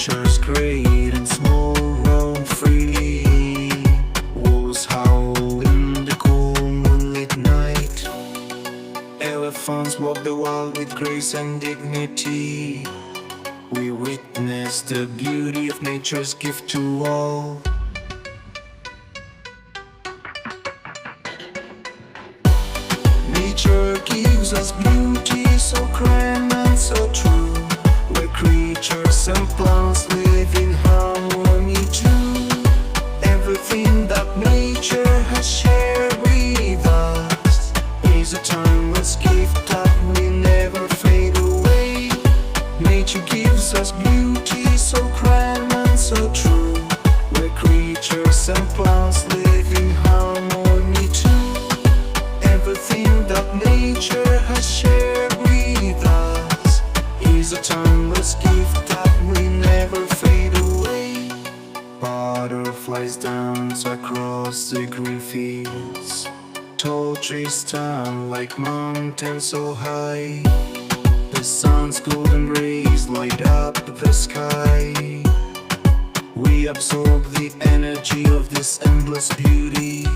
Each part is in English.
creatures great and small roam freely. Wolves howl in the cool moonlit night. Elephants walk the wild with grace and dignity. We witness the beauty of nature's gift to all. Nature gives us beauty so grand and so true, where creatures and plants live in harmony too. Everything that nature has shared with us is a timeless gift that will never fade away. Nature gives us beauty so grand and so true, where creatures and plants live in harmony too. Everything that nature has shared with us is a timeless gift that will never fade away. Butterflies dance across the green fields. Tall trees stand like mountains so high. The sun's golden rays light up the sky. We absorb the energy of this endless beauty.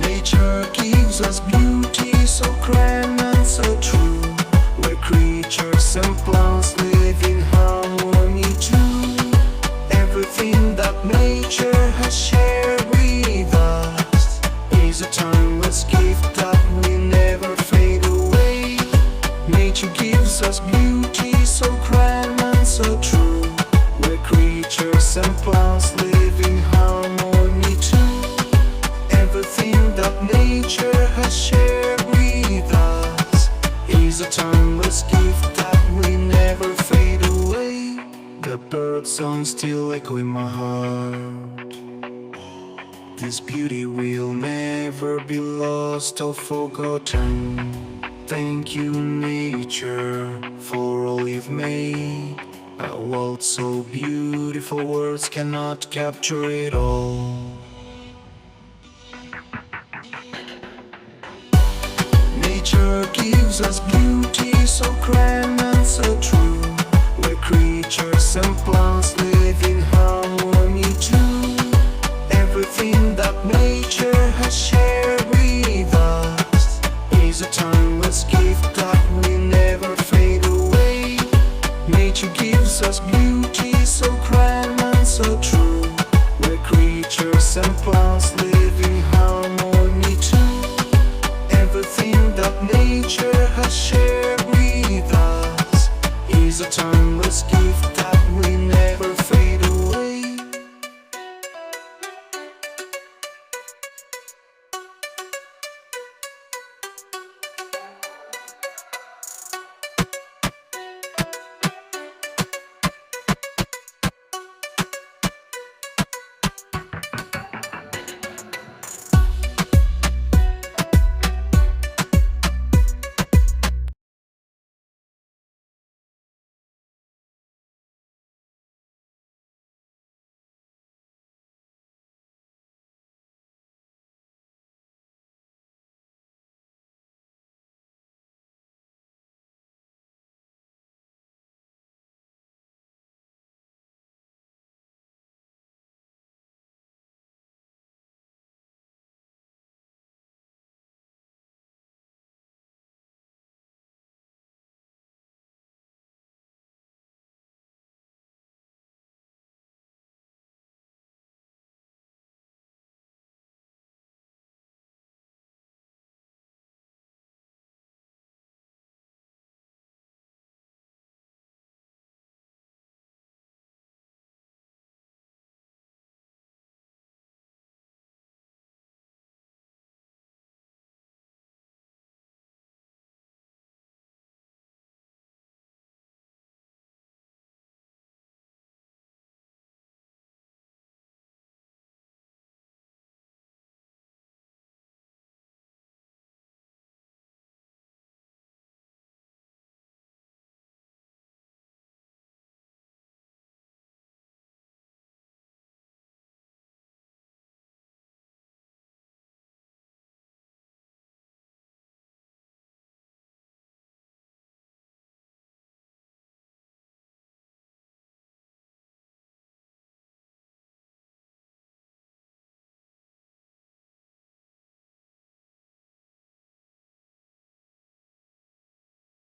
Nature gives us beauty so grand and so true, where creatures and plants live in harmony too. Everything that nature has shared with us is a timeless gift that will never fade away. Nature gives us beauty so grand and so true, where creatures and plants live in harmony too. Everything that nature has shared with us is a timeless gift that will never fade away. The bird song still echo in my heart. This beauty will never be lost or forgotten. Thank you, nature, for all you've made. A world so beautiful, words cannot capture it all. Nature gives us beauty so grand and so true, where creatures and plants live in harmony too. Everything that nature has shared with us is a timeless gift that will never fade away. Nature gives us beauty so grand and so true, where creatures and plants live in harmony too. Everything that nature has shared